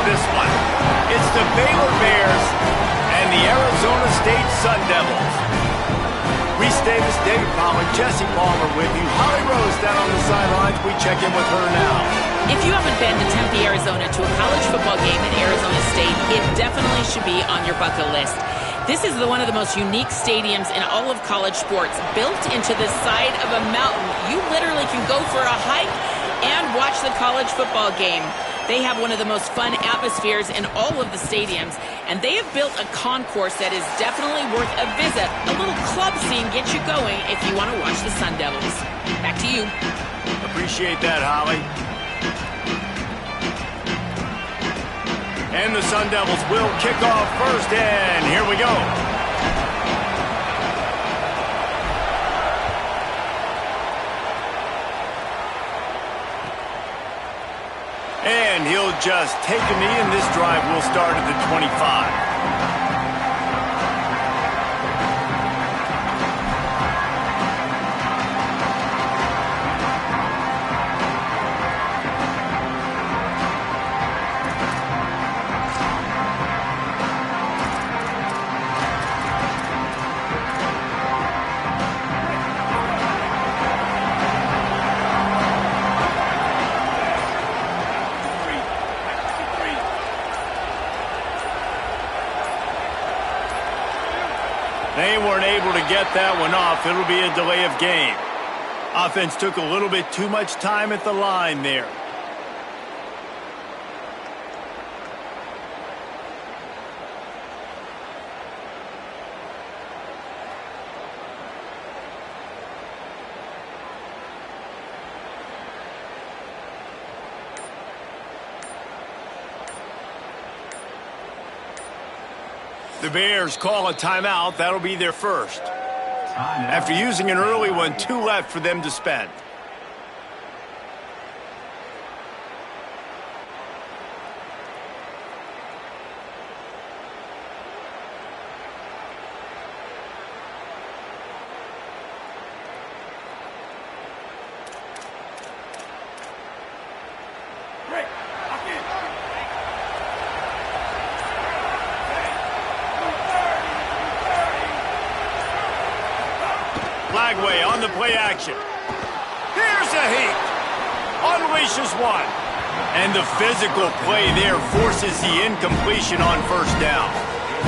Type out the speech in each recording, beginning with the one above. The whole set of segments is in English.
this one. It's the Baylor Bears and the Arizona State Sun Devils. Reese Davis, David Powell, Jesse Palmer with you. Holly Rose down on the sidelines. We check in with her now. If you haven't been to Tempe, Arizona to a college football game at Arizona State, it definitely should be on your bucket list. This is one of the most unique stadiums in all of college sports, built into the side of a mountain. You literally can go for a hike and watch the college football game. They have one of the most fun atmospheres in all of the stadiums, and they have built a concourse that is definitely worth a visit. A little club scene gets you going if you want to watch the Sun Devils. Back to you. Appreciate that, Holly. And the Sun Devils will kick off first, and here we go. And he'll just take a knee, and this drive will start at the 25. They weren't able to get that one off. It'll be a delay of game. Offense took a little bit too much time at the line there. The Bears call a timeout. That'll be their first. After using an early one, 2 left for them to spend. Flagway on the play action. Here's a heat. Unleashes one. And the physical play there forces the incompletion on first down.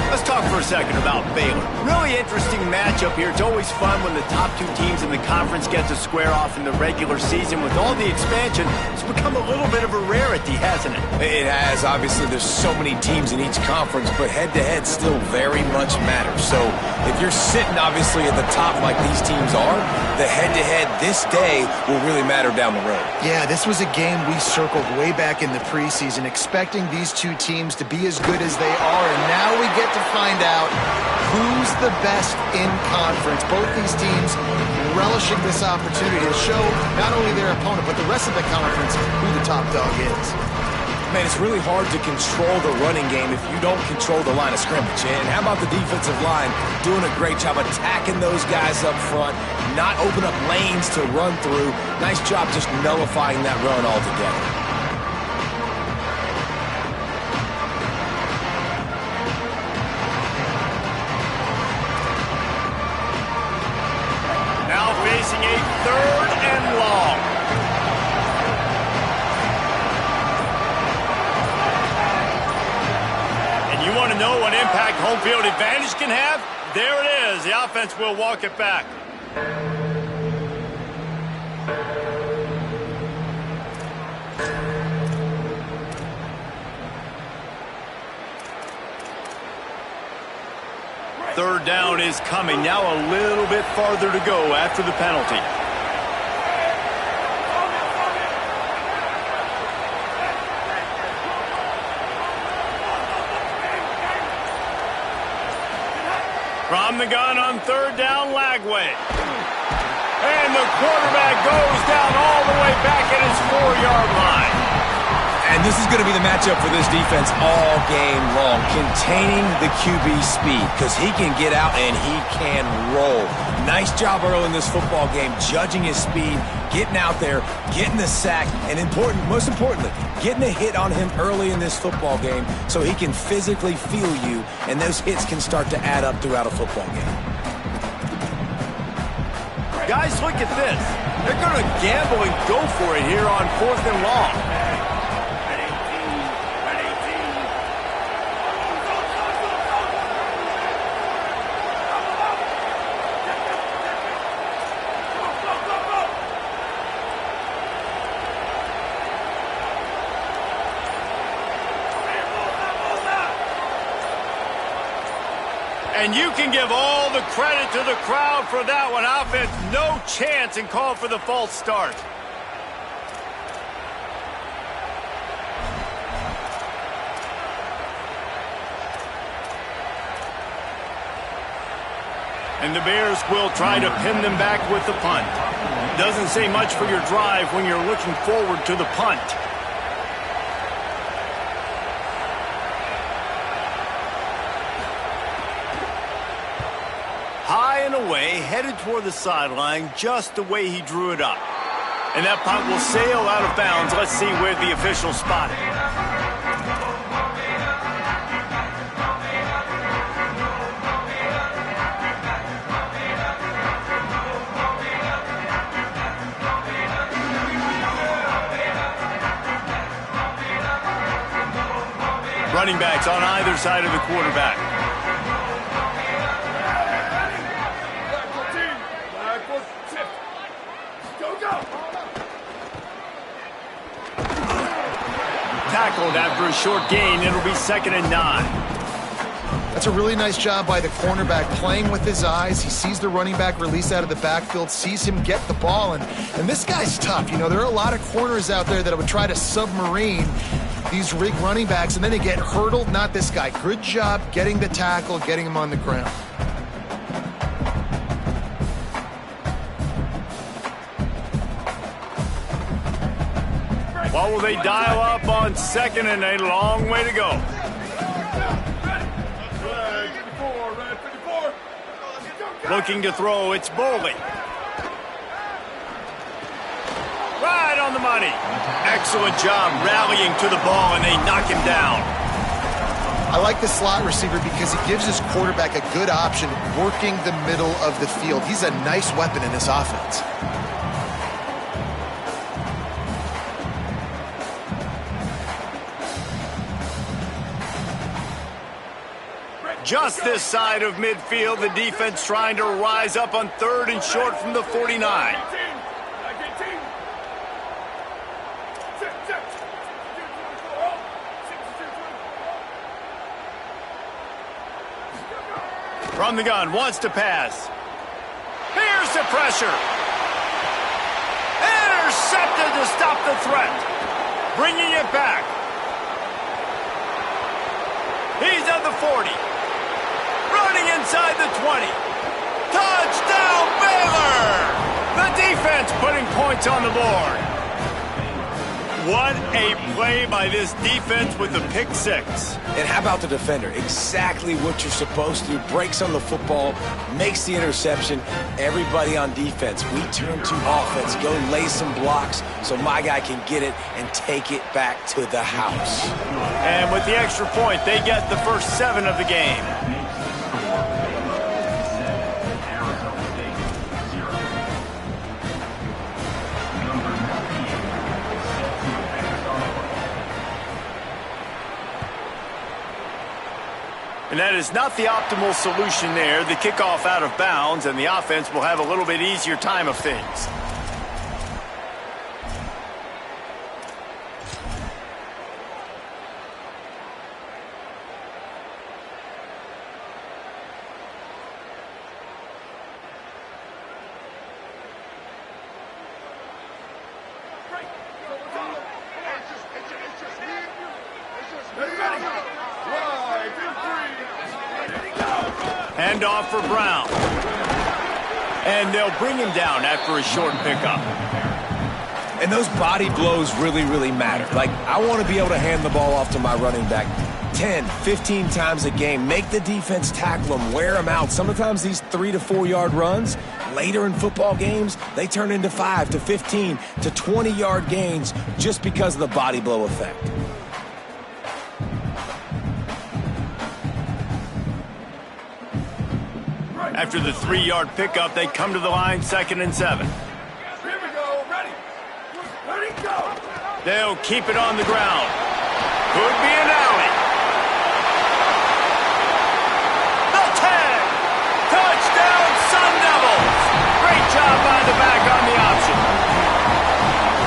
Let's talk for a second about Baylor. Really interesting matchup here. It's always fun when the top 2 teams in the conference get to square off in the regular season. With all the expansion, it's become a little bit of a rarity, hasn't it? It has. Obviously, there's so many teams in each conference, but head-to-head still very much matters. So if you're sitting, obviously, at the top like these teams are, the head-to-head this day will really matter down the road. Yeah, this was a game we circled way back in the preseason, expecting these 2 teams to be as good as they are, and now we get to find out who's the best in conference. Both these teams relishing this opportunity to show not only their opponent, but the rest of the conference who the top dog is. Man, it's really hard to control the running game if you don't control the line of scrimmage. And how about the defensive line doing a great job attacking those guys up front, not open up lanes to run through. Nice job just nullifying that run altogether. Facing a 3rd and long. And you want to know what impact home field advantage can have? There it is. The offense will walk it back. Third down is coming. Now a little bit farther to go after the penalty. From the gun on 3rd down, Lagway. And the quarterback goes down all the way back at his 4-yard line. And this is going to be the matchup for this defense all game long, containing the QB speed, because he can get out and he can roll. Nice job early in this football game, judging his speed, getting out there, getting the sack, and most importantly, getting a hit on him early in this football game so he can physically feel you, and those hits can start to add up throughout a football game. Guys, look at this. They're going to gamble and go for it here on 4th and long. And you can give all the credit to the crowd for that one. Offense, no chance, and call for the false start. And the Bears will try to pin them back with the punt. Doesn't say much for your drive when you're looking forward to the punt. High and away, headed toward the sideline, just the way he drew it up. And that punt will sail out of bounds. Let's see where the officials spot it. Running backs on either side of the quarterback. Tackled after a short gain. It'll be 2nd and 9. That's a really nice job by the cornerback, playing with his eyes. He sees the running back release out of the backfield, sees him get the ball, and this guy's tough. You know, there are a lot of corners out there that would try to submarine these rig running backs, and then they get hurdled. Not this guy. Good job getting the tackle, getting him on the ground. What will they dial up on 2nd and a long way to go? Looking to throw, it's Boley. Right on the money. Excellent job rallying to the ball, and they knock him down. I like the slot receiver because he gives his quarterback a good option working the middle of the field. He's a nice weapon in this offense. Just this side of midfield, the defense trying to rise up on 3rd and short from the 49. From the gun, wants to pass. Here's the pressure. Intercepted to stop the threat. Bringing it back. He's at the 40. Running inside the 20. Touchdown, Baylor! The defense putting points on the board. What a play by this defense with the pick 6. And how about the defender? Exactly what you're supposed to do. Breaks on the football, makes the interception. Everybody on defense, we turn to offense. Go lay some blocks so my guy can get it and take it back to the house. And with the extra point, they get the first 7 of the game. And that is not the optimal solution there. The kickoff out of bounds, and the offense will have a little bit easier time of things. Hand off for Brown. And they'll bring him down after a short pickup. And those body blows really, really matter. Like, I want to be able to hand the ball off to my running back 10, 15 times a game. Make the defense tackle them, wear them out. Sometimes these 3 to 4 yard runs, later in football games, they turn into 5 to 15 to 20 yard gains just because of the body blow effect. After the 3-yard pickup, they come to the line, 2nd and 7. Here we go. Ready, go. They'll keep it on the ground. Could be an alley. The tag. Touchdown, Sun Devils. Great job by the back on the option.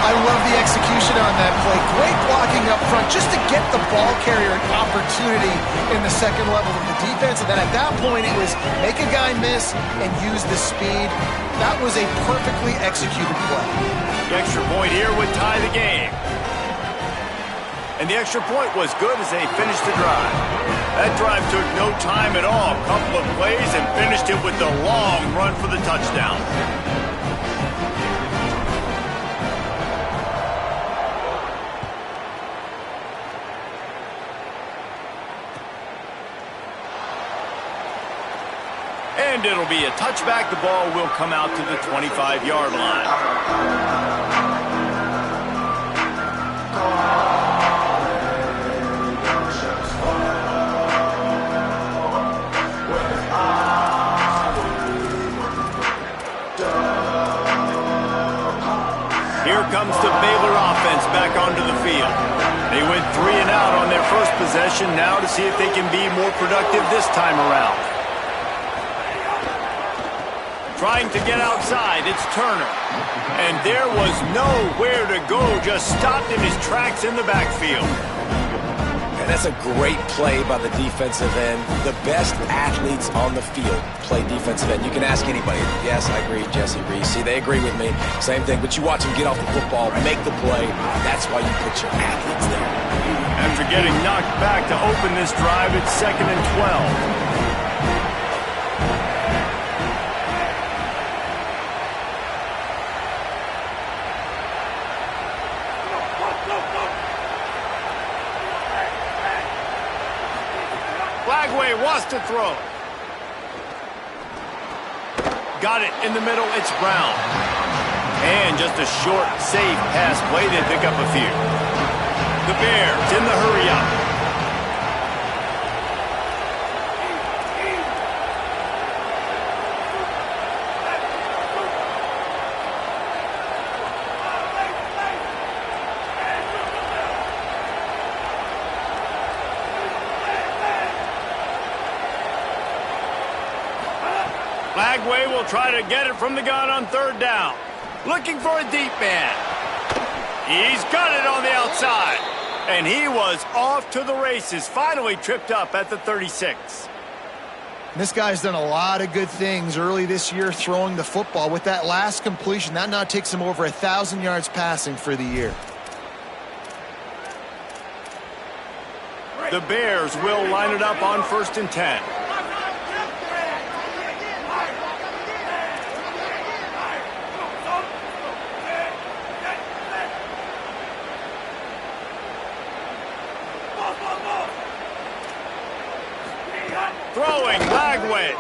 I love the execution on that play. Great blocking up front just to get the ball carrier an opportunity in the second level of the defense. And then at that point, it was make a guy miss and use the speed. That was a perfectly executed play. The extra point here would tie the game. And the extra point was good as they finished the drive. That drive took no time at all. A couple of plays and finished it with the long run for the touchdown. And it'll be a touchback. The ball will come out to the 25-yard line. Here comes the Baylor offense back onto the field. They went 3 and out on their first possession. Now to see if they can be more productive this time around. Trying to get outside, it's Turner. And there was nowhere to go, just stopped in his tracks in the backfield. And that's a great play by the defensive end. The best athletes on the field play defensive end. You can ask anybody. Yes, I agree, Jesse Reese. See, they agree with me. Same thing, but you watch them get off the football, make the play. That's why you put your athletes there. After getting knocked back to open this drive, it's 2nd and 12. Wants to throw. Got it in the middle. It's Brown. And just a short, safe pass play. They pick up a few. The Bears in the hurry up. Flagway will try to get it from the gun on 3rd down. Looking for a deep man. He's got it on the outside. And he was off to the races. Finally tripped up at the 36. This guy's done a lot of good things early this year throwing the football. With that last completion, that now takes him over 1,000 yards passing for the year. The Bears will line it up on 1st and 10. Throwing, Flagway.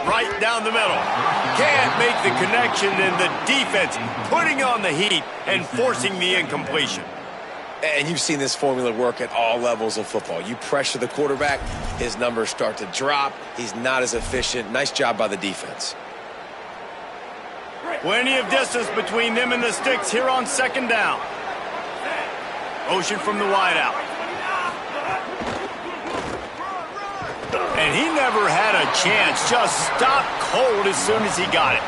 Right down the middle. Can't make the connection, and the defense putting on the heat and forcing the incompletion. And you've seen this formula work at all levels of football. You pressure the quarterback, his numbers start to drop. He's not as efficient. Nice job by the defense. Plenty of distance between them and the sticks here on 2nd down. Motion from the wideout. And he never had a chance. Just stopped cold as soon as he got it.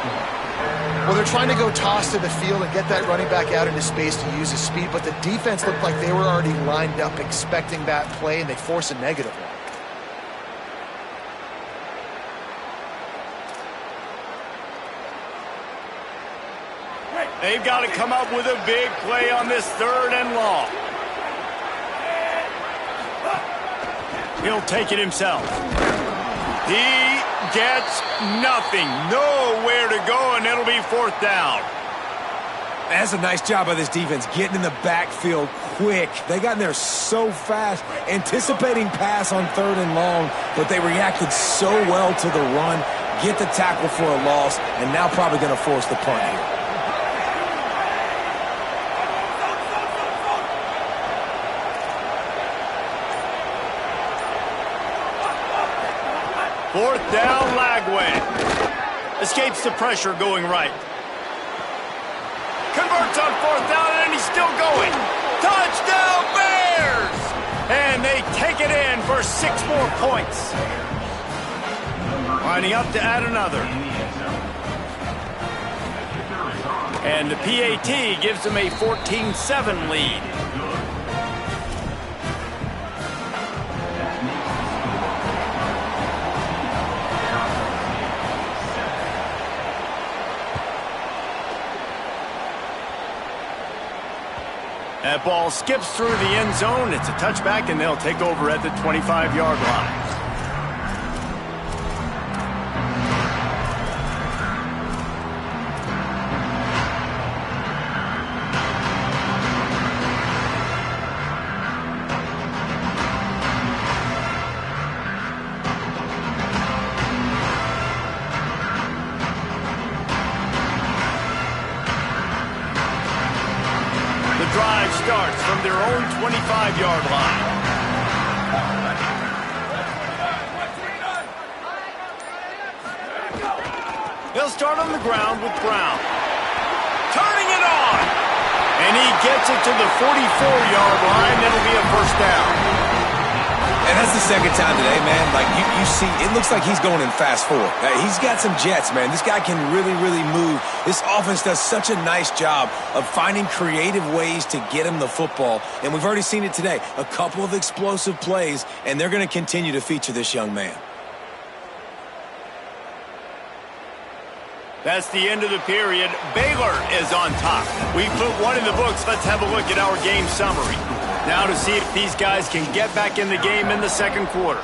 Well, they're trying to go toss to the field and get that running back out into space to use his speed, but the defense looked like they were already lined up expecting that play, and they force a negative one. They've got to come up with a big play on this 3rd and long. He'll take it himself. He gets nothing. Nowhere to go, and it'll be 4th down. That's a nice job by this defense, getting in the backfield quick. They got in there so fast, anticipating pass on 3rd and long, but they reacted so well to the run, get the tackle for a loss, and now probably going to force the punt here. Fourth down, Lagway. Escapes the pressure going right. Converts on 4th down, and he's still going. Touchdown, Bears! And they take it in for 6 more points. Lining up to add another. And the PAT gives them a 14-7 lead. That ball skips through the end zone. It's a touchback, and they'll take over at the 25-yard line. Drive starts from their own 25-yard line. They'll start on the ground with Brown. Turning it on! And he gets it to the 44-yard line. That'll be a first down. And that's the second time today, man. Like, you see, it looks like he's going in fast forward. He's got some jets, man. This guy can really, really move. This offense does such a nice job of finding creative ways to get him the football. And we've already seen it today. A couple of explosive plays, and they're going to continue to feature this young man. That's the end of the period. Baylor is on top. We put one in the books. Let's have a look at our game summary. Now to see if these guys can get back in the game in the second quarter.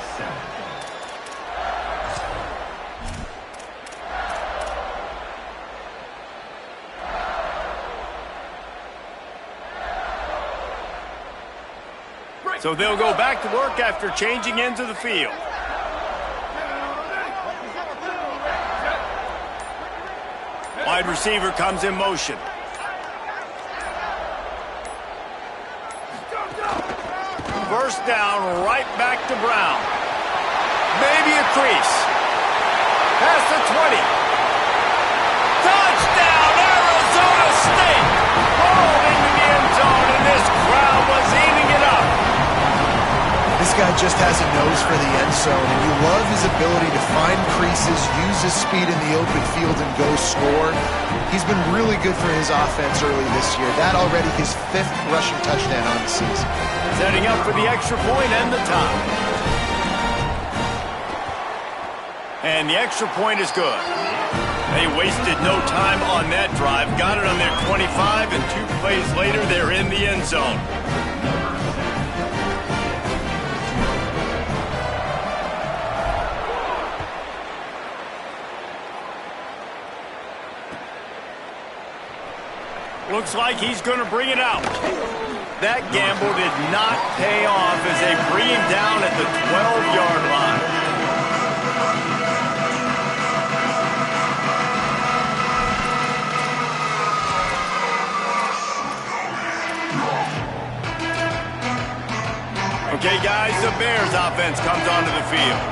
So they'll go back to work after changing into the field. Wide receiver comes in motion. First down, right back to Brown. Maybe a crease. Past the 20. Touchdown, Arizona State! Rolled into the end zone, and this crowd was eating it up. This guy just has a nose for the end zone, and you love his ability to find creases, use his speed in the open field, and go score. He's been really good for his offense early this year. That already his 5th rushing touchdown on the season. Setting up for the extra point and the tie. And the extra point is good. They wasted no time on that drive. Got it on their 25, and 2 plays later, they're in the end zone. Looks like he's going to bring it out. That gamble did not pay off as they bring him down at the 12-yard line. Okay, guys, the Bears offense comes onto the field.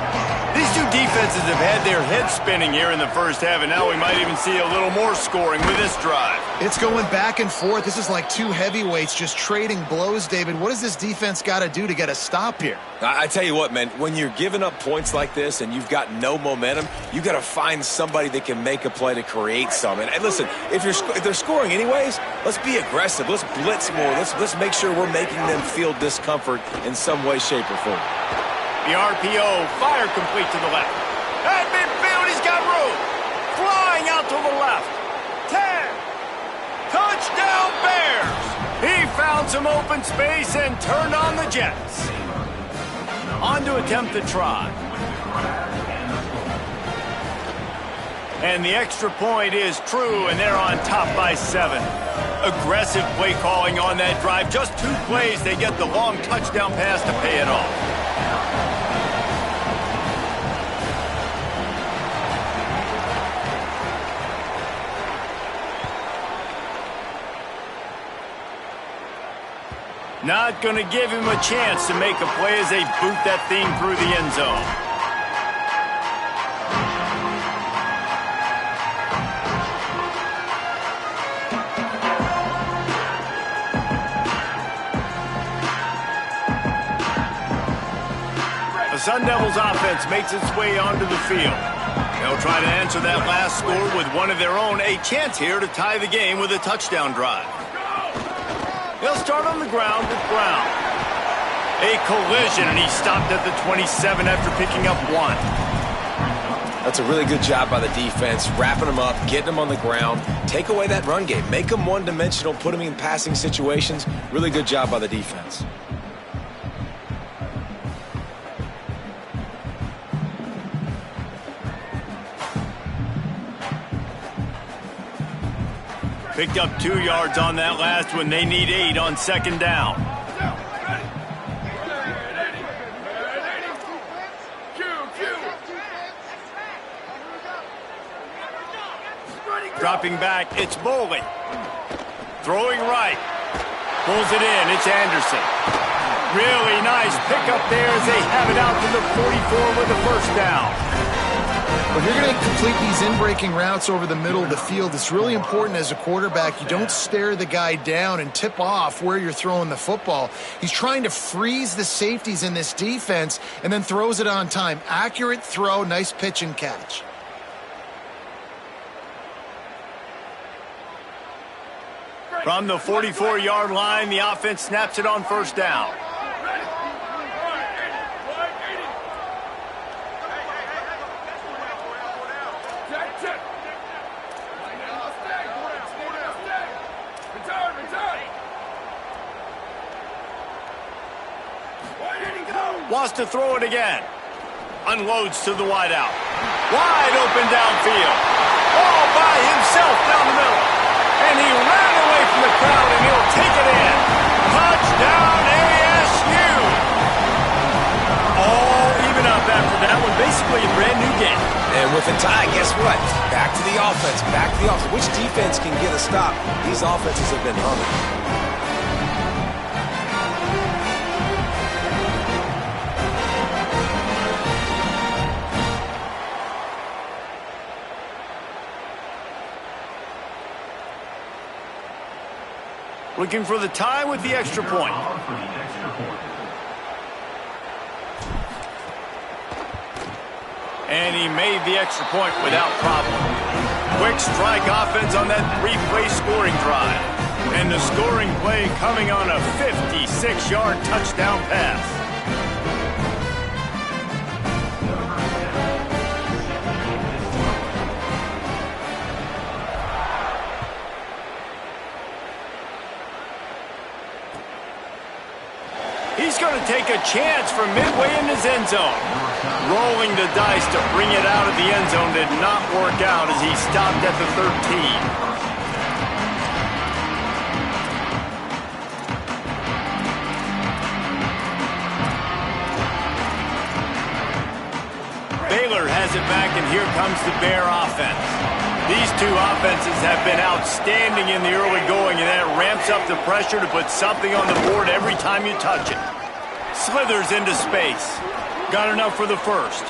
These two defenses have had their heads spinning here in the first half, and now we might even see a little more scoring with this drive. It's going back and forth. This is like two heavyweights just trading blows, David. What does this defense got to do to get a stop here? I tell you what, man, when you're giving up points like this and you've got no momentum, you got to find somebody that can make a play to create some. And listen, if they're scoring anyways, let's be aggressive. Let's blitz more. Let's make sure we're making them feel discomfort in some way, shape, or form. The RPO, fire complete to the left. At midfield, he's got room. Flying out to the left. 10. Touchdown, Bears. He found some open space and turned on the Jets. On to attempt the try. And the extra point is true, and they're on top by 7. Aggressive play calling on that drive. Just 2 plays, they get the long touchdown pass to pay it off. Not going to give him a chance to make a play as they boot that thing through the end zone. The Sun Devils offense makes its way onto the field. They'll try to answer that last score with one of their own. A chance here to tie the game with a touchdown drive. They'll start on the ground with Brown. A collision, and he stopped at the 27 after picking up 1. That's a really good job by the defense, wrapping them up, getting them on the ground. Take away that run game. Make them one-dimensional, put them in passing situations. Really good job by the defense. Picked up 2 yards on that last one. They need 8 on second down. Dropping back, it's Boley. Throwing right. Pulls it in, it's Anderson. Really nice pickup there as they have it out to the 44 with the first down. If you're going to complete these in-breaking routes over the middle of the field, it's really important as a quarterback you don't stare the guy down and tip off where you're throwing the football. He's trying to freeze the safeties in this defense and then throws it on time. Accurate throw, nice pitch and catch. From the 44-yard line, the offense snaps it on first down. Wants to throw it again. Unloads to the wideout. Wide open downfield. All by himself down the middle. And he ran away from the crowd, and he'll take it in. Touchdown, ASU. All even up after that one. Basically a brand new game. And with a tie, guess what? Back to the offense. Back to the offense. Which defense can get a stop? These offenses have been humming. Looking for the tie with the extra point. And he made the extra point without problem. Quick strike offense on that 3-play scoring drive. And the scoring play coming on a 56-yard touchdown pass. He's going to take a chance from midway in his end zone. Rolling the dice to bring it out of the end zone did not work out as he stopped at the 13. Baylor has it back, and here comes the Bear offense. These two offenses have been outstanding in the early going, and that ramps up the pressure to put something on the board every time you touch it. Slithers into space. Got enough for the first.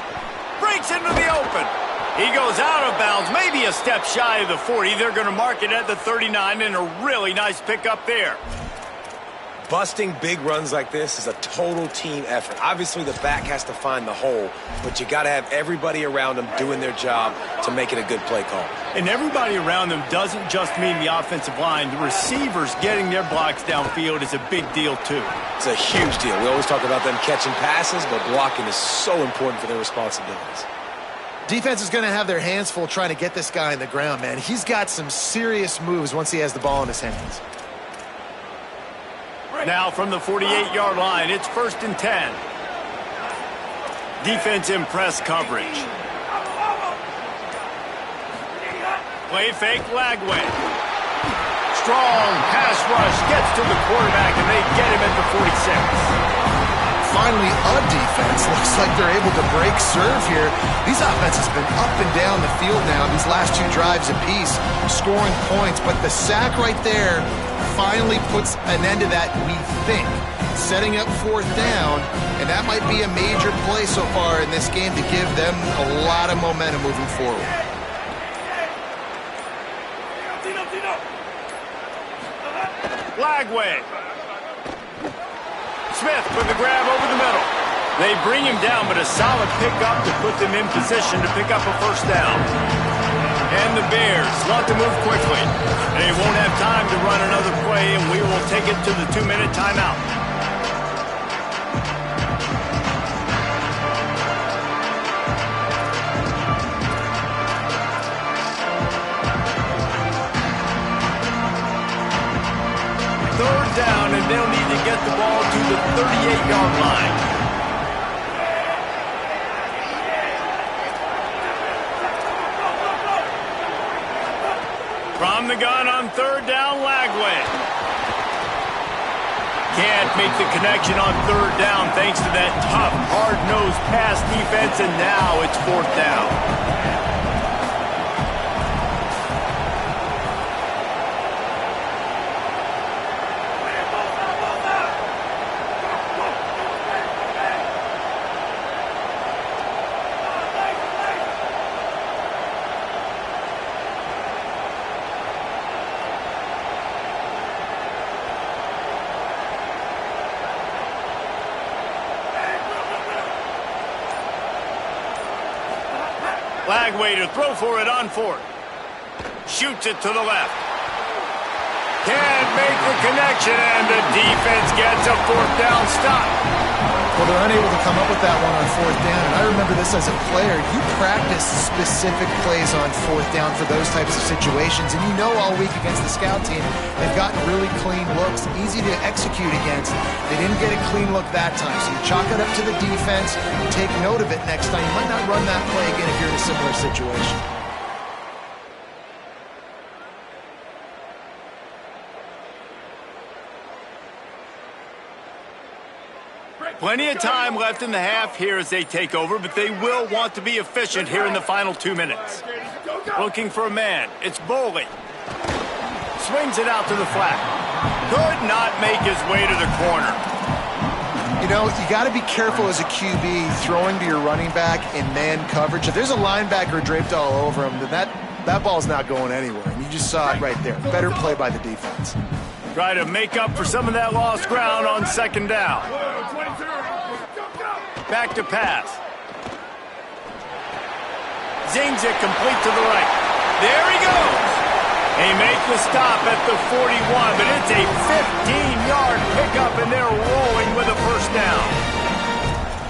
Breaks into the open. He goes out of bounds, maybe a step shy of the 40. They're going to mark it at the 39, and a really nice pickup there. Busting big runs like this is a total team effort. Obviously, the back has to find the hole, but you got to have everybody around them doing their job to make it a good play call. And everybody around them doesn't just mean the offensive line. The receivers getting their blocks downfield is a big deal, too. It's a huge deal. We always talk about them catching passes, but blocking is so important for their responsibilities. Defense is going to have their hands full trying to get this guy in the ground, man. He's got some serious moves once he has the ball in his hands. Now from the 48-yard line, it's 1st and 10. Defense in press coverage. Play fake Lagway. strong pass rush gets to the quarterback, and they get him at the 46. Finally, a defense. Looks like they're able to break serve here. These offenses have been up and down the field now, these last 2 drives apiece, scoring points. But the sack right there finally puts an end to that, we think, setting up 4th down. And that might be a major play so far in this game to give them a lot of momentum moving forward. Flag wave. Smith with the grab over the middle. They bring him down, but a solid pickup to put them in position to pick up a 1st down. And the Bears want to move quickly. They won't have time to run another play, and we will take it to the 2-minute timeout. Down, and they'll need to get the ball to the 38-yard line. From the gun on 3rd down, Lagway. Can't make the connection on 3rd down thanks to that tough, hard-nosed pass defense, and now it's 4th down. Lagway to throw for it on 4th. Shoots it to the left. Can't make the connection, and the defense gets a 4th down stop. Well, they're unable to come up with that one on 4th down. And I remember this as a player. You practice specific plays on 4th down for those types of situations. And you know all week against the scout team, they've gotten really clean looks, easy to execute against. They didn't get a clean look that time. So you chalk it up to the defense. Take note of it next time. You might not run that play again if you're in a similar situation. Plenty of time left in the half here as they take over, but they will want to be efficient here in the final 2 minutes. Looking for a man. It's Boley. Swings it out to the flat. Could not make his way to the corner. You know, you got to be careful as a QB throwing to your running back in man coverage. If there's a linebacker draped all over him, then that ball's not going anywhere. And you just saw it right there. Better play by the defense. Try to make up for some of that lost ground on 2nd down. Back to pass. Zings it complete to the right. There he goes. They make the stop at the 41, but it's a 15-yard pickup, and they're rolling with a 1st down.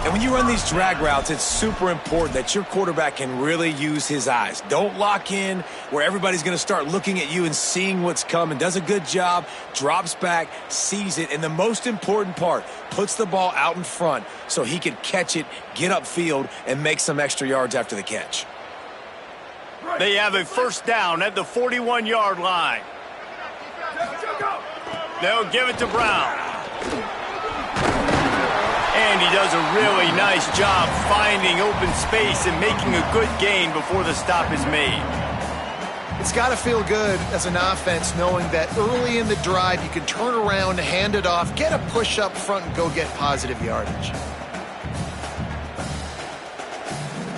And when you run these drag routes, it's super important that your quarterback can really use his eyes. Don't lock in where everybody's going to start looking at you and seeing what's coming. Does a good job, drops back, sees it, and the most important part, puts the ball out in front so he can catch it, get upfield, and make some extra yards after the catch. They have a 1st down at the 41-yard line. They'll give it to Brown. And he does a really nice job finding open space and making a good gain before the stop is made. It's got to feel good as an offense knowing that early in the drive you can turn around, hand it off, get a push up front, and go get positive yardage.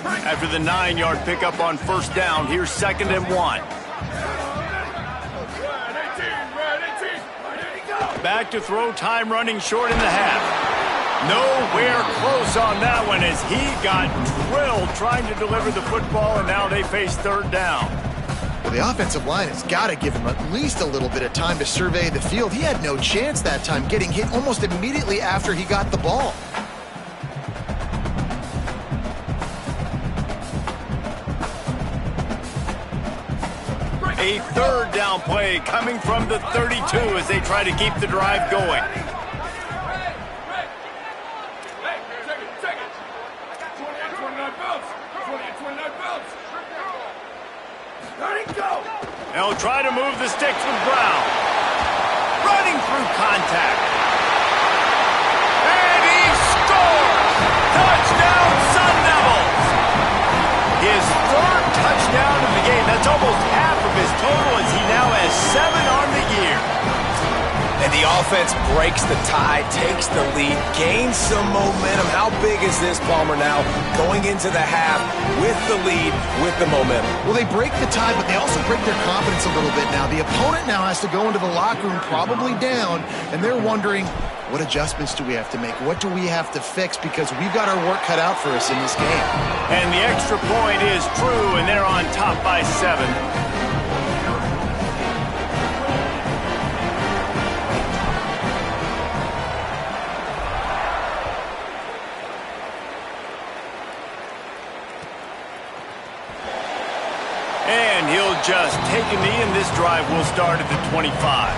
After the 9-yard pickup on 1st down, here's 2nd and 1. Back to throw, time running short in the half. Nowhere close on that one as he got drilled trying to deliver the football, and now they face 3rd down. Well, the offensive line has got to give him at least a little bit of time to survey the field. He had no chance that time, getting hit almost immediately after he got the ball. A 3rd down play coming from the 32 as they try to keep the drive going. Ready, go! They'll try to move the sticks with Brown. Running through contact. And he scores! Touchdown, Sun Devils! His third touchdown of the game. That's almost half of his total as he now has 7 on the year. And the offense breaks the tie, takes the lead, gains some momentum. How big is this, Palmer, now going into the half with the lead, with the momentum? Well, they break the tie, but they also break their confidence a little bit now. The opponent now has to go into the locker room probably down, and they're wondering, what adjustments do we have to make? What do we have to fix? Because we've got our work cut out for us in this game. And the extra point is true, and they're on top by 7. And he'll just take a knee, and this drive will start at the 25.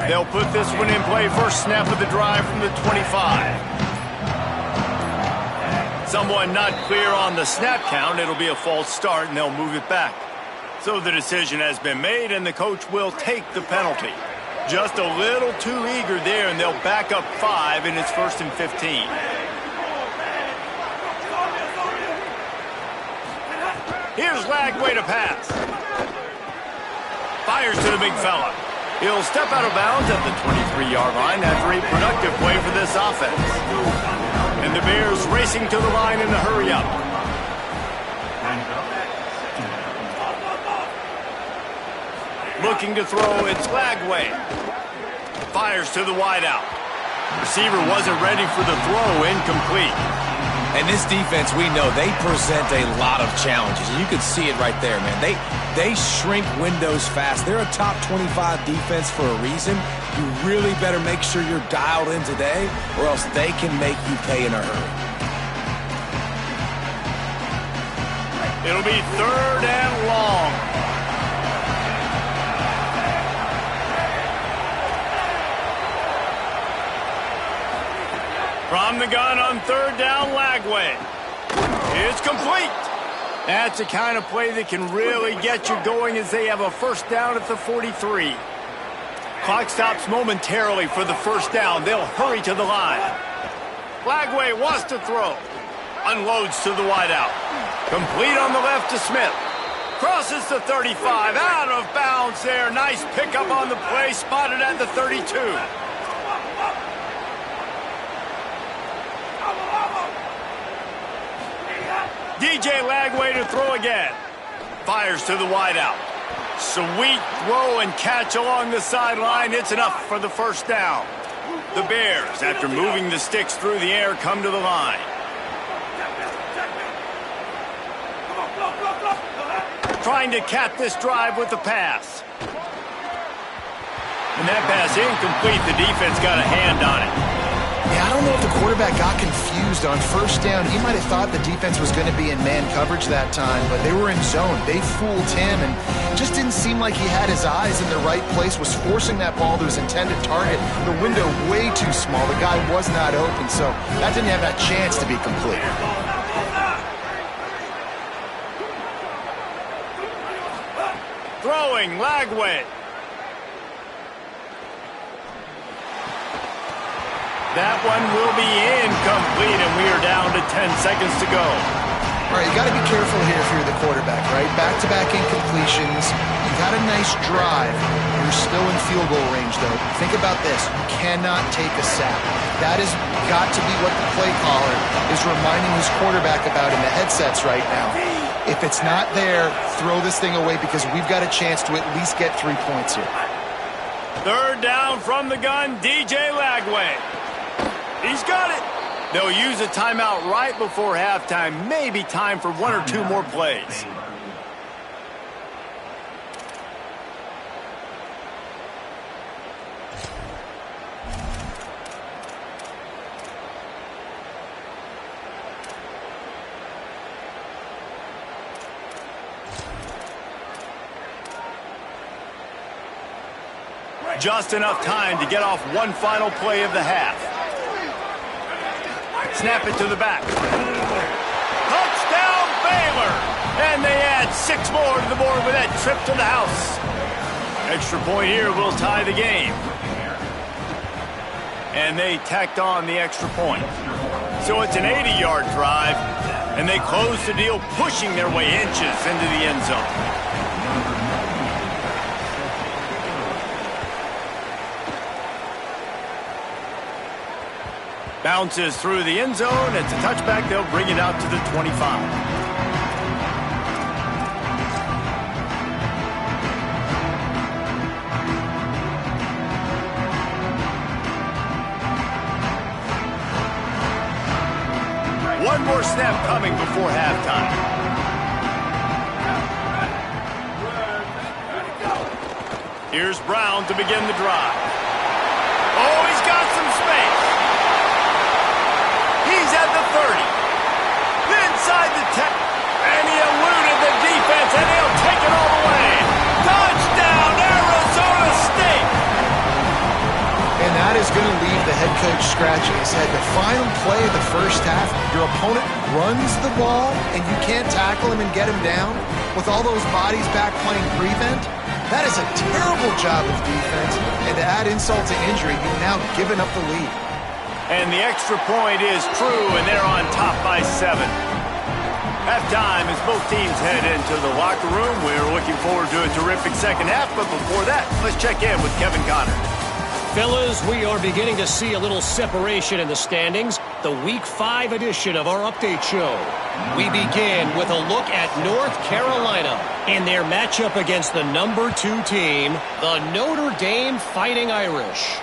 They'll put this one in play. First snap of the drive from the 25. Someone not clear on the snap count. It'll be a false start, and they'll move it back. So the decision has been made, and the coach will take the penalty. Just a little too eager there, and they'll back up 5, and it's 1st and 15. Here's Lagway to pass. Fires to the big fella. He'll step out of bounds at the 23-yard line after a productive play for this offense. And the Bears racing to the line in a hurry-up. Looking to throw, it's Lagway. Fires to the wideout. Receiver wasn't ready for the throw, incomplete. And this defense, we know, they present a lot of challenges. You can see it right there, man. They shrink windows fast. They're a top 25 defense for a reason. You really better make sure you're dialed in today, or else they can make you pay in a hurry. It'll be 3rd and long. From the gun on 3rd down, Lagway. It's complete. That's the kind of play that can really get you going as they have a first down at the 43. Clock stops momentarily for the first down. They'll hurry to the line. Lagway wants to throw. Unloads to the wideout. Complete on the left to Smith. Crosses the 35. Out of bounds there. Nice pickup on the play. Spotted at the 32. DJ Lagway to throw again. Fires to the wideout. Sweet throw and catch along the sideline. It's enough for the first down. The Bears, after moving the sticks through the air, come to the line. Trying to cap this drive with the pass. And that pass incomplete. The defense got a hand on it. Yeah, I don't know if the quarterback got confused on first down. He might have thought the defense was going to be in man coverage that time, but they were in zone. They fooled him, and it just didn't seem like he had his eyes in the right place, was forcing that ball to his intended target. The window way too small. The guy was not open, so that didn't have that chance to be complete. Throwing, Lagway. That one will be incomplete, and we are down to 10 seconds to go. All right, you got to be careful here if you're the quarterback, right? Back-to-back incompletions. You've had a nice drive. You're still in field goal range, though. Think about this. You cannot take a sack. That has got to be what the play caller is reminding his quarterback about in the headsets right now. If it's not there, throw this thing away because we've got a chance to at least get 3 points here. 3rd down from the gun, DJ Lagway. He's got it. They'll use a timeout right before halftime. Maybe time for 1 or 2 more plays. just enough time to get off one final play of the half. Snap it to the back. Touchdown, Baylor! And they add 6 more to the board with that trip to the house. Extra point here will tie the game. And they tacked on the extra point. So it's an 80-yard drive, and they close the deal, pushing their way inches into the end zone. Bounces through the end zone. It's a touchback. They'll bring it out to the 25. One more snap coming before halftime. Here's Brown to begin the drive. Oh, he's got some space. He's at the 30. Inside the 10. And he eluded the defense, and he'll take it all the way. Touchdown, Arizona State. And that is going to leave the head coach scratching his head. The final play of the first half, your opponent runs the ball, and you can't tackle him and get him down with all those bodies back playing prevent. That is a terrible job of defense. And to add insult to injury, you've now given up the lead. And the extra point is true, and they're on top by 7. Halftime as both teams head into the locker room. We're looking forward to a terrific second half, but before that, let's check in with Kevin Connor. Fellas, we are beginning to see a little separation in the standings. The Week 5 edition of our update show. We begin with a look at North Carolina in their matchup against the number 2 team, the Notre Dame Fighting Irish.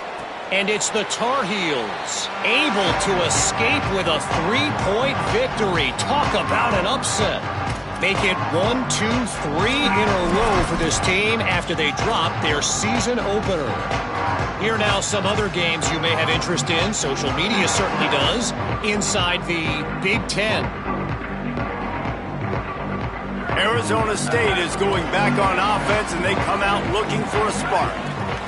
And it's the Tar Heels, able to escape with a 3-point victory. Talk about an upset. Make it 1, 2, 3 in a row for this team after they dropped their season opener. Here now some other games you may have interest in. Social media certainly does. Inside the Big Ten. Arizona State is going back on offense, and they come out looking for a spark.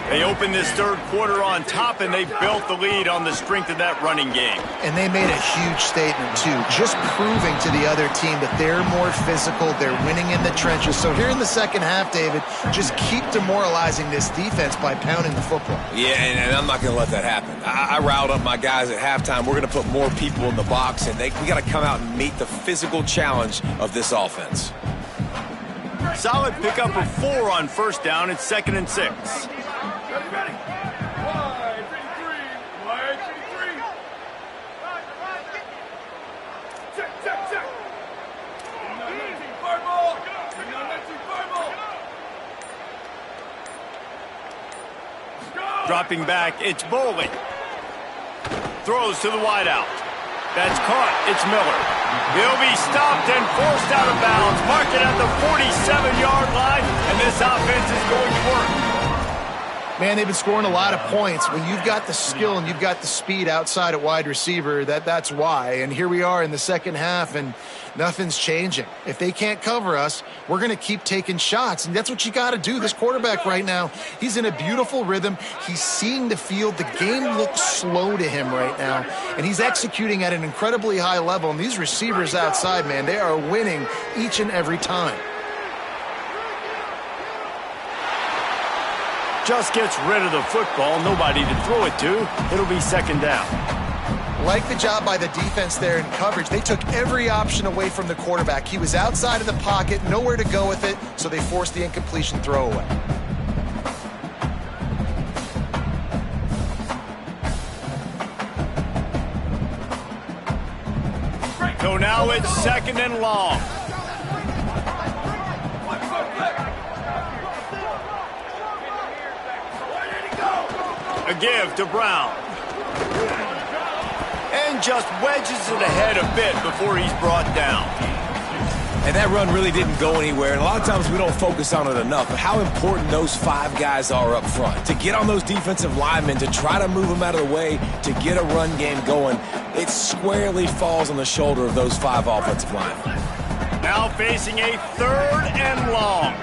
They opened this third quarter on top, and they built the lead on the strength of that running game. And they made a huge statement, too, just proving to the other team that they're more physical, they're winning in the trenches. So here in the second half, David, just keep demoralizing this defense by pounding the football. Yeah, and I'm not going to let that happen. I riled up my guys at halftime. We're going to put more people in the box, and we got to come out and meet the physical challenge of this offense. Solid pickup of 4 on first down. It's 2nd and 6. Ready. Wide, 3. Wide, 3. Check. 19, fireball. 19, fireball. Dropping back, it's Bowling. Throws to the wideout. That's caught. It's Miller. He'll be stopped and forced out of bounds. Mark it at the 47-yard line, and this offense is going to work. Man, they've been scoring a lot of points. When you've got the skill and you've got the speed outside at wide receiver, that's why. And here we are in the second half, and nothing's changing. If they can't cover us, we're going to keep taking shots, and that's what you got to do. This quarterback right now, he's in a beautiful rhythm. He's seeing the field. The game looks slow to him right now, and he's executing at an incredibly high level. And these receivers outside, man, they are winning each and every time. Just gets rid of the football, nobody to throw it to. It'll be 2nd down. Like the job by the defense there in coverage. They took every option away from the quarterback. He was outside of the pocket, nowhere to go with it, so they forced the incompletion throwaway. So now it's 2nd and long. A give to Brown. And just wedges it ahead a bit before he's brought down. And that run really didn't go anywhere. And a lot of times we don't focus on it enough. But how important those 5 guys are up front. To get on those defensive linemen, to try to move them out of the way, to get a run game going, it squarely falls on the shoulder of those 5 offensive linemen. Now facing a 3rd and long.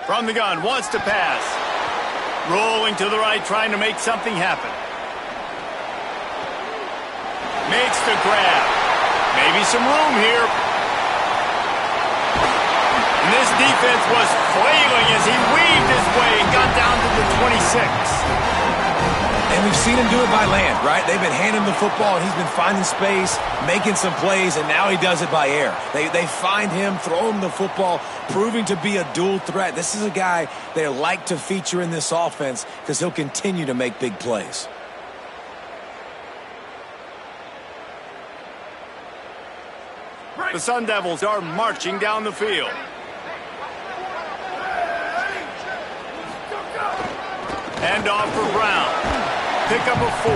From the gun, wants to pass. Rolling to the right, trying to make something happen. Makes the grab. Maybe some room here. And this defense was flailing as he weaved his way and got down to the 26. And we've seen him do it by land, right? They've been handing the football, and he's been finding space, making some plays, and now he does it by air. They find him, throw him the football, proving to be a dual threat. This is a guy they like to feature in this offense because he'll continue to make big plays. The Sun Devils are marching down the field. Hand off for Brown. Pick up a 4.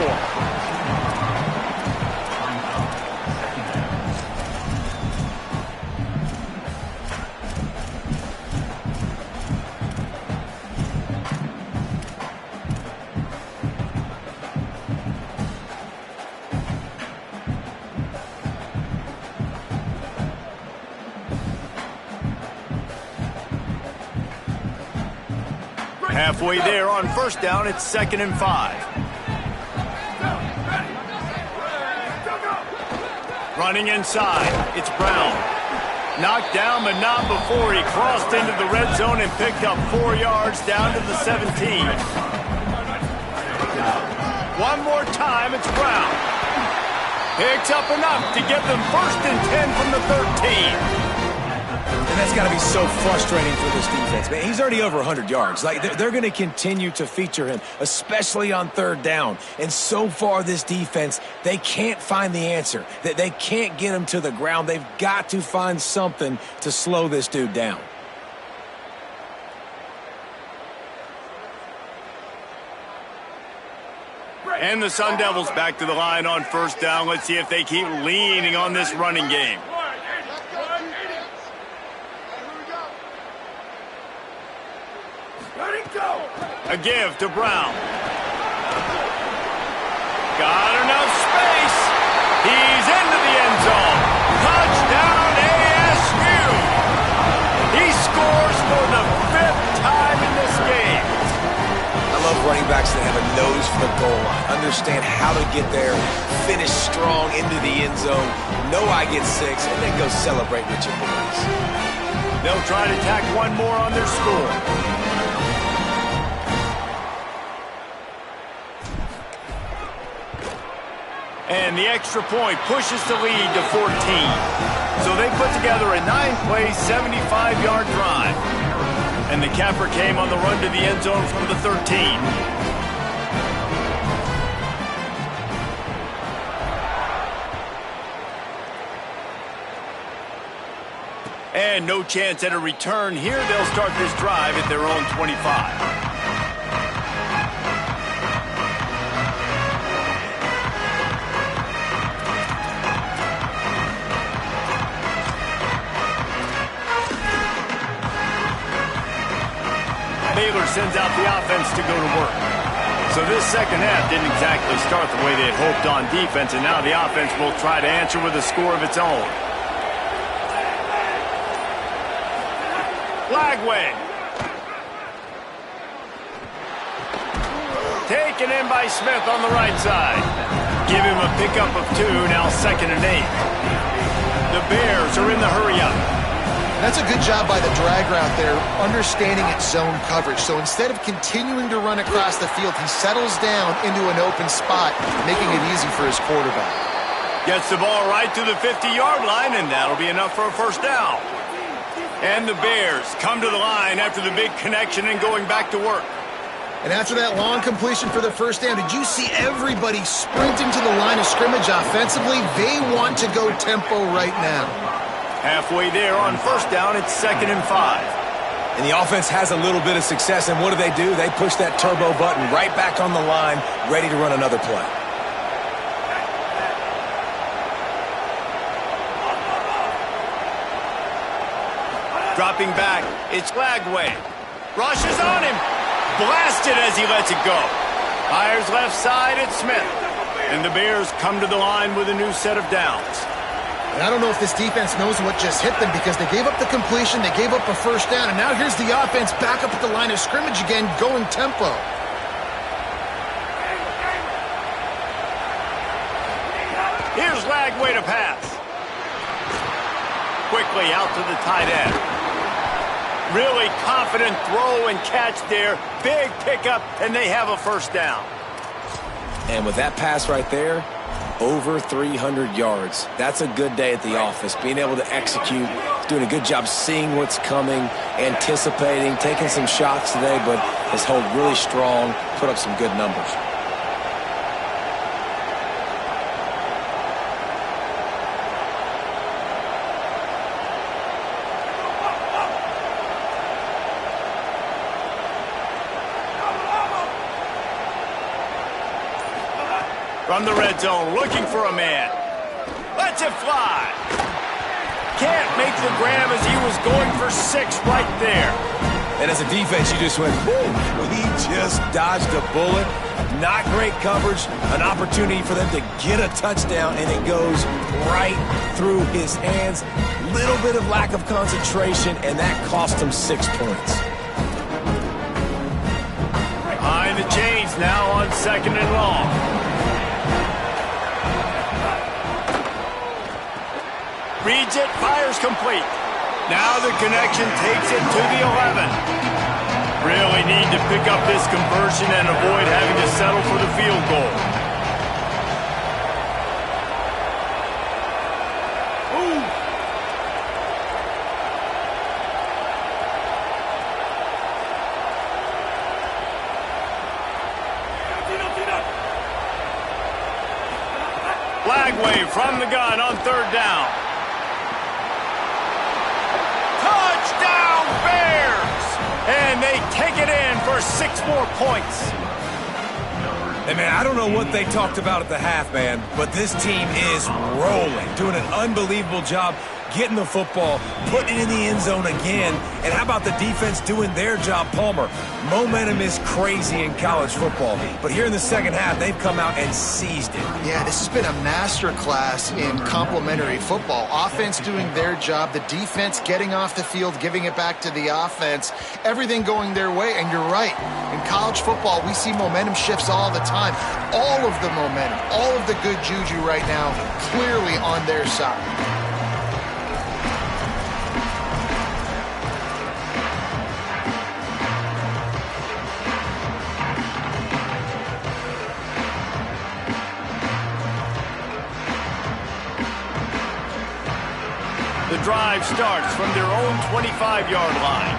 Halfway there on first down, it's 2nd and 5. Running inside, it's Brown. Knocked down, but not before he crossed into the red zone and picked up 4 yards down to the 17. One more time, it's Brown. Picks up enough to give them 1st and 10 from the 13. And that's got to be so frustrating for this defense, man. He's already over 100 yards. Like, they're going to continue to feature him, especially on 3rd down. And so far, this defense, they can't find the answer. They can't get him to the ground. They've got to find something to slow this dude down. And the Sun Devils back to the line on 1st down. Let's see if they keep leaning on this running game. A give to Brown. Got enough space. He's into the end zone. Touchdown ASU. He scores for the 5th time in this game. I love running backs that have a nose for the goal line. Understand how to get there, finish strong into the end zone, know I get 6, and then go celebrate with your boys. They'll try to tack one more on their score. And the extra point pushes the lead to 14. So they put together a 9-play, 75-yard drive. And the capper came on the run to the end zone from the 13. And no chance at a return here. They'll start this drive at their own 25. Baylor sends out the offense to go to work. So this second half didn't exactly start the way they had hoped on defense, and now the offense will try to answer with a score of its own. Flagway. Taken in by Smith on the right side. Give him a pickup of 2, now 2nd and 8. The Bears are in the hurry-up. That's a good job by the drag route there, understanding its zone coverage. So instead of continuing to run across the field, he settles down into an open spot, making it easy for his quarterback. Gets the ball right to the 50-yard line, and that'll be enough for a 1st down. And the Bears come to the line after the big connection and going back to work. And after that long completion for the 1st down, did you see everybody sprinting to the line of scrimmage offensively? They want to go tempo right now. Halfway there on 1st down, it's 2nd and 5. And the offense has a little bit of success, and what do? They push that turbo button right back on the line, ready to run another play. Dropping back, it's Flagway. Rushes on him. Blasted as he lets it go. Fires left side, it's Smith. And the Bears come to the line with a new set of downs. And I don't know if this defense knows what just hit them because they gave up the completion, they gave up a first down, and now here's the offense back up at the line of scrimmage again, going tempo. Here's Lagway to pass. Quickly out to the tight end. Really confident throw and catch there. Big pickup, and they have a first down. And with that pass right there, over 300 yards. That's a good day at the office. Being able to execute, doing a good job seeing what's coming, anticipating, taking some shots today, but has held really strong, put up some good numbers. From the red zone, looking for a man. Lets it fly. Can't make the grab as he was going for 6 right there. And as a defense, you just went, whoo, he just dodged a bullet. Not great coverage, an opportunity for them to get a touchdown, and it goes right through his hands. Little bit of lack of concentration, and that cost him 6 points. Behind the chains now on 2nd and long. Reads it, fires complete. Now the connection takes it to the 11. Really need to pick up this conversion and avoid having to settle for the field goal. Ooh. Lagway from the gun on 3rd down. And they take it in for 6 more points. Hey, man, I don't know what they talked about at the half, man, but this team is rolling, doing an unbelievable job getting the football, putting it in the end zone again. And how about the defense doing their job, Palmer? Momentum is crazy in college football, but here in the second half, they've come out and seized it. Yeah, this has been a masterclass in complementary football. Offense doing their job, the defense getting off the field, giving it back to the offense, everything going their way. And you're right, in college football, we see momentum shifts all the time. All of the momentum, all of the good juju right now, clearly on their side. The drive starts from their own 25-yard line.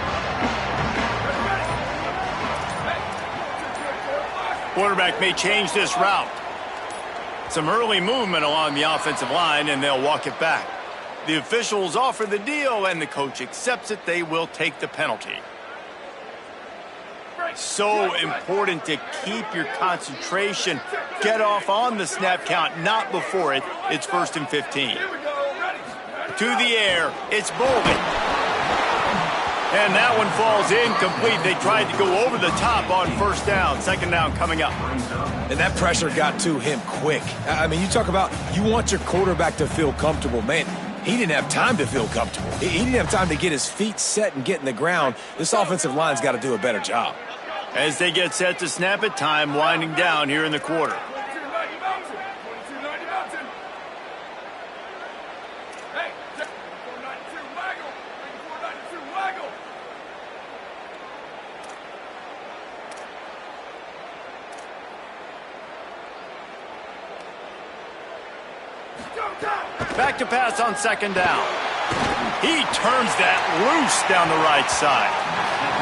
Quarterback may change this route. Some early movement along the offensive line, and they'll walk it back. The officials offer the deal, and the coach accepts it. They will take the penalty. So important to keep your concentration. Get off on the snap count, not before it. It's 1st and 15. To the air, it's Bolden. And that one falls incomplete. They tried to go over the top on 1st down. 2nd down coming up. And that pressure got to him quick. I mean, you talk about you want your quarterback to feel comfortable. Man, he didn't have time to feel comfortable. He didn't have time to get his feet set and get in the ground. This offensive line's got to do a better job. As they get set to snap it, time winding down here in the quarter. Back to pass on 2nd down. He turns that loose down the right side.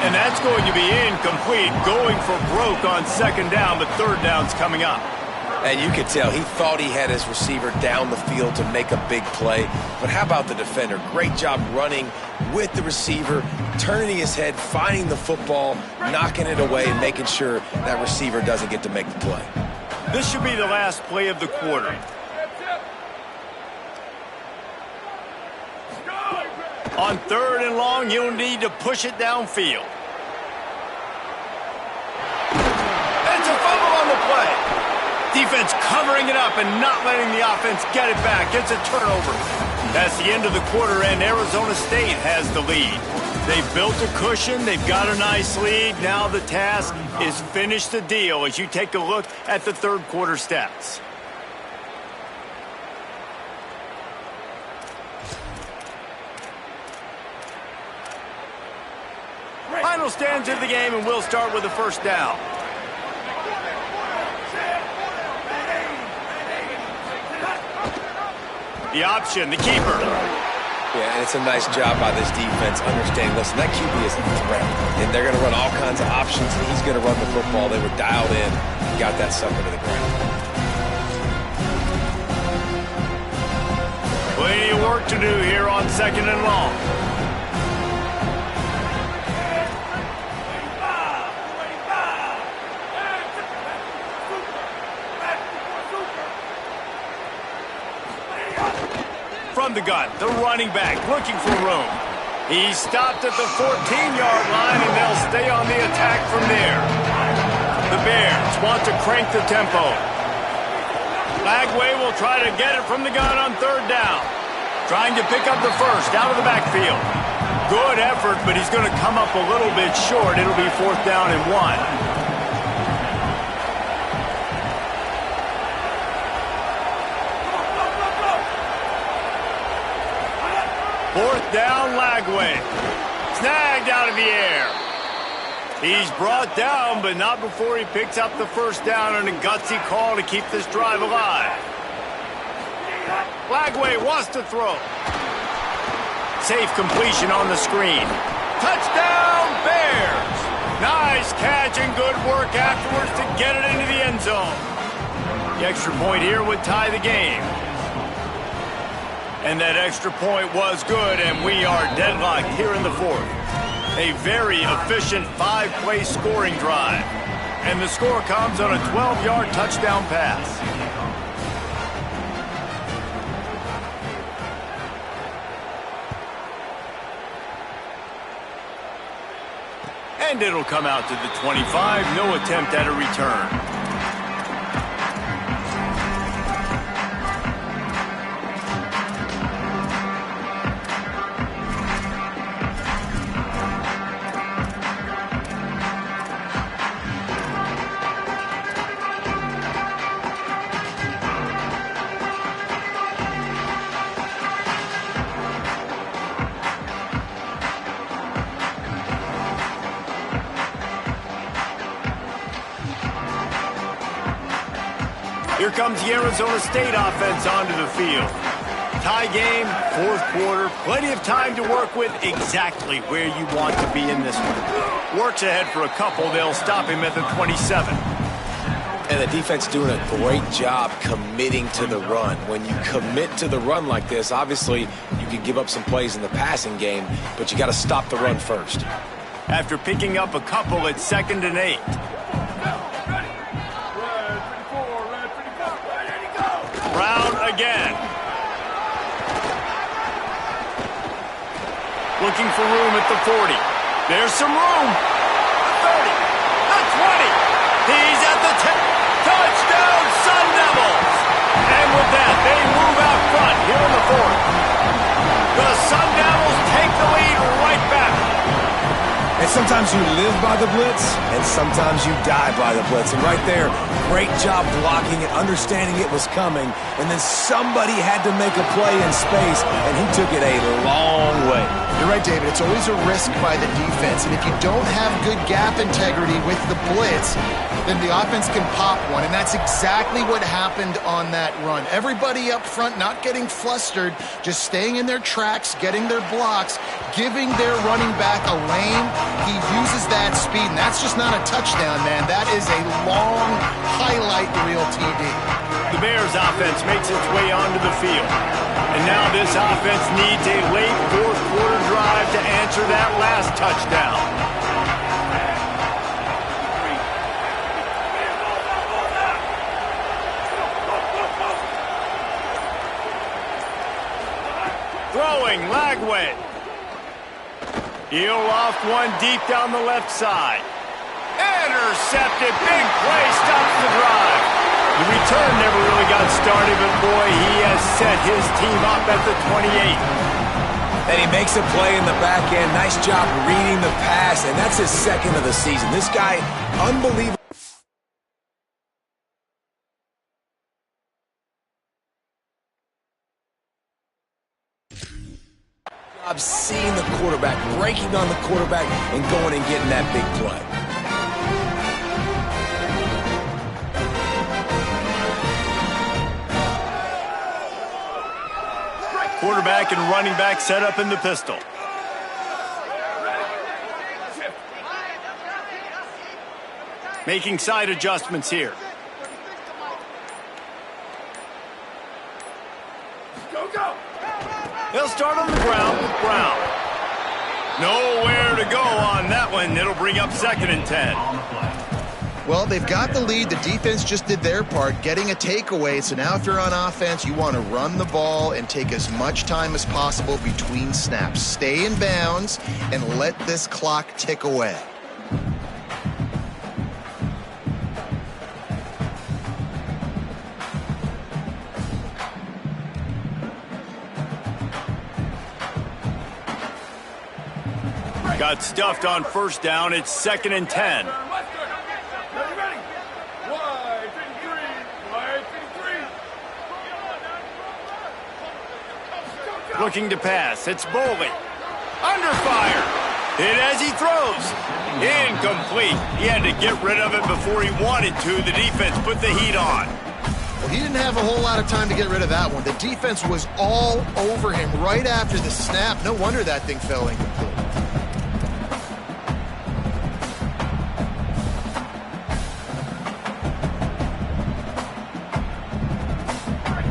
And that's going to be incomplete, going for broke on 2nd down, but 3rd down's coming up. And you could tell he thought he had his receiver down the field to make a big play. But how about the defender? Great job running with the receiver, turning his head, finding the football, knocking it away, and making sure that receiver doesn't get to make the play. This should be the last play of the quarter. On 3rd and long, you'll need to push it downfield. It's a fumble on the play. Defense covering it up and not letting the offense get it back. It's a turnover. That's the end of the quarter, and Arizona State has the lead. They've built a cushion. They've got a nice lead. Now the task is finish the deal as you take a look at the third quarter stats. Final stands of the game, and we'll start with the first down. The option, the keeper. Yeah, and it's a nice job by this defense understanding, listen, that QB is a threat, and they're going to run all kinds of options, and he's going to run the football. They were dialed in, got that sucker to the ground. Plenty of work to do here on second and long. From the gun, the running back looking for room. He's stopped at the 14-yard line, and they'll stay on the attack from there. The Bears want to crank the tempo. Lagway will try to get it from the gun on third down. Trying to pick up the first out of the backfield. Good effort, but he's going to come up a little bit short. It'll be fourth down and 1. Fourth down, Lagway. Snagged out of the air. He's brought down, but not before he picks up the first down on a gutsy call to keep this drive alive. Lagway wants to throw. Safe completion on the screen. Touchdown, Bears! Nice catch and good work afterwards to get it into the end zone. The extra point here would tie the game. And that extra point was good, and we are deadlocked here in the fourth. A very efficient 5-play scoring drive. And the score comes on a 12-yard touchdown pass. And it'll come out to the 25. No attempt at a return. Here comes the Arizona State offense onto the field. Tie game, fourth quarter, plenty of time to work with, exactly where you want to be in this one. Works ahead for a couple, they'll stop him at the 27. And the defense doing a great job committing to the run. When you commit to the run like this, obviously you can give up some plays in the passing game, but you got to stop the run first. After picking up a couple, it's 2nd and 8. Brown again. Looking for room at the 40. There's some room. The 30. The 20. He's at the 10. Touchdown, Sun Devils. And with that, they move out front here in the fourth. The Sun Devils take the lead right back. And sometimes you live by the blitz, and sometimes you die by the blitz. And right there, great job blocking it, understanding it was coming, and then somebody had to make a play in space, and he took it a long way. You're right, David. It's always a risk by the defense, and if you don't have good gap integrity with the blitz, then the offense can pop one, and that's exactly what happened on that run. Everybody up front not getting flustered, just staying in their tracks, getting their blocks, giving their running back a lane. He uses that speed, and that's just not a touchdown, man. That is a long highlight reel TD. The Bears offense makes its way onto the field. And now this offense needs a late fourth quarter drive to answer that last touchdown. Throwing, Lagway. He'll loft one deep down the left side. Intercepted. Big play stops the drive. The return never really got started, but boy, he has set his team up at the 28. And he makes a play in the back end. Nice job reading the pass, and that's his second of the season. This guy, unbelievable. I've seen the quarterback, breaking on the quarterback and going and getting that big play. Quarterback and running back set up in the pistol. Making side adjustments here. Go, go! They'll start on the ground with Brown. Nowhere to go on that one. It'll bring up 2nd and 10. Well, they've got the lead. The defense just did their part, getting a takeaway. So now if you're on offense, you want to run the ball and take as much time as possible between snaps. Stay in bounds and let this clock tick away. Got stuffed on 1st down. It's 2nd and 10. Ready, ready! Wide, 3, Looking to pass. It's Boley. Under fire. Hit as he throws. Incomplete. He had to get rid of it before he wanted to. The defense put the heat on. Well, he didn't have a whole lot of time to get rid of that one. The defense was all over him right after the snap. No wonder that thing fell incomplete.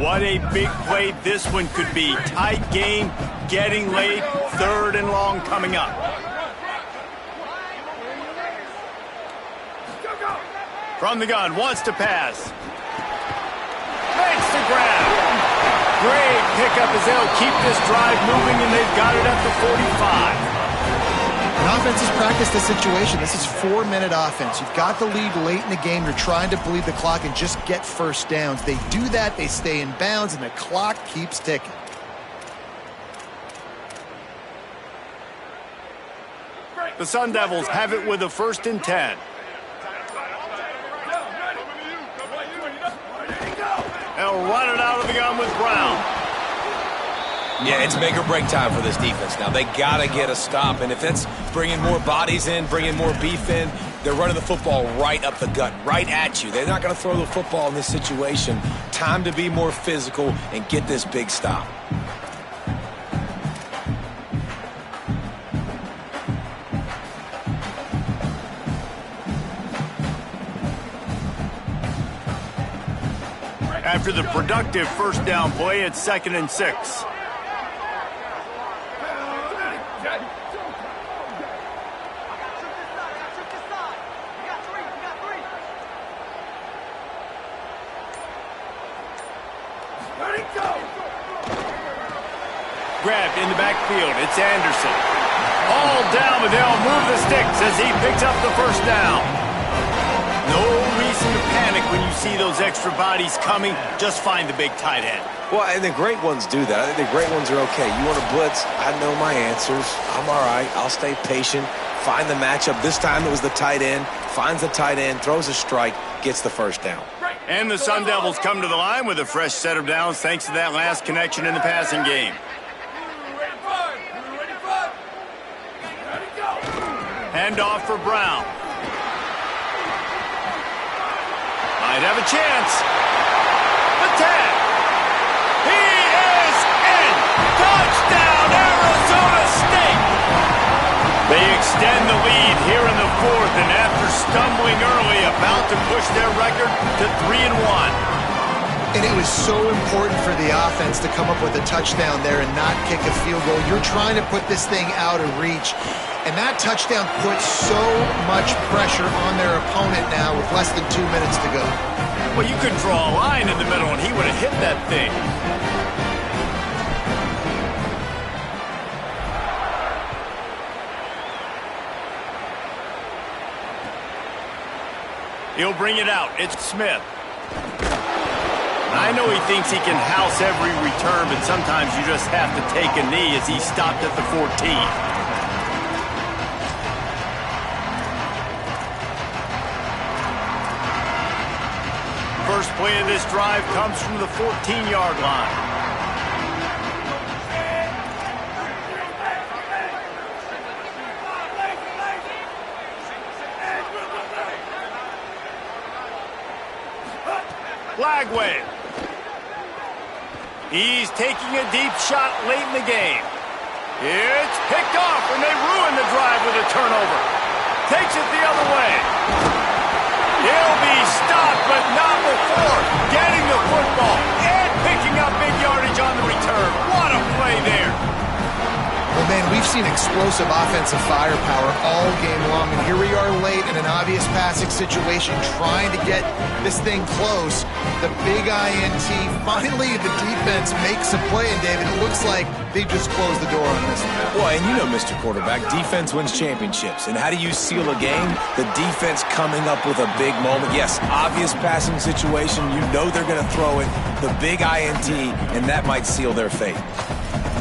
What a big play this one could be. Tight game, getting late, 3rd and long coming up. From the gun, wants to pass. Makes the grab. Great pickup as they'll keep this drive moving, and they've got it at the 45. An offense has practiced this situation. This is 4-minute offense. You've got the lead late in the game. You're trying to bleed the clock and just get 1st downs. They do that. They stay in bounds, and the clock keeps ticking. The Sun Devils have it with a 1st and 10. They'll run it out of the gun with Brown. Yeah, it's make or break time for this defense now. They got to get a stop, and if it's bringing more bodies in, bringing more beef in, they're running the football right up the gut, right at you. They're not going to throw the football in this situation. Time to be more physical and get this big stop. After the productive 1st down play, it's 2nd and 6. Grabbed in the backfield. It's Anderson. All down, but they'll move the sticks as he picks up the 1st down. No reason to panic when you see those extra bodies coming. Just find the big tight end. Well, and the great ones do that. I think the great ones are okay. You want to blitz, I know my answers. I'm all right. I'll stay patient, find the matchup. This time it was the tight end. Finds the tight end, throws a strike, gets the 1st down. And the Sun Devils come to the line with a fresh set of downs thanks to that last connection in the passing game. Hand off for Brown. Might have a chance. The 10. He is in. Touchdown, Arizona State. They extend the lead here in the 4th, and after stumbling early, about to push their record to 3-1. And it was so important for the offense to come up with a touchdown there and not kick a field goal. You're trying to put this thing out of reach. And that touchdown puts so much pressure on their opponent now with less than 2 minutes to go. Well, you could draw a line in the middle, and he would have hit that thing. He'll bring it out. It's Smith. I know he thinks he can house every return, but sometimes you just have to take a knee as he stopped at the 14. First play of this drive comes from the 14-yard line. Flag wave. He's taking a deep shot late in the game. It's picked off, and they ruin the drive with a turnover. Takes it the other way. He'll be stopped, but not before getting the football and picking up big yardage on the return. What a play there. Well, man, we've seen explosive offensive firepower all game long, and here we are late in an obvious passing situation trying to get this thing close. The big INT, finally the defense makes a play, and David, it looks like they just closed the door on this one. Well, and you know, Mr. Quarterback, defense wins championships. And how do you seal a game? The defense coming up with a big moment. Yes, obvious passing situation. You know they're going to throw it. The big INT, and that might seal their fate.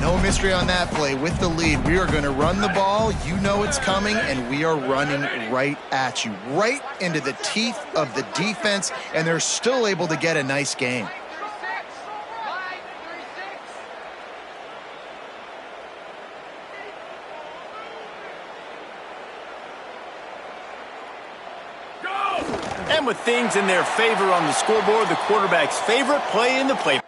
No mystery on that play. With the lead, we are going to run the ball. You know it's coming, and we are running right at you, right into the teeth of the defense, and they're still able to get a nice game. And with things in their favor on the scoreboard, the quarterback's favorite play in the play.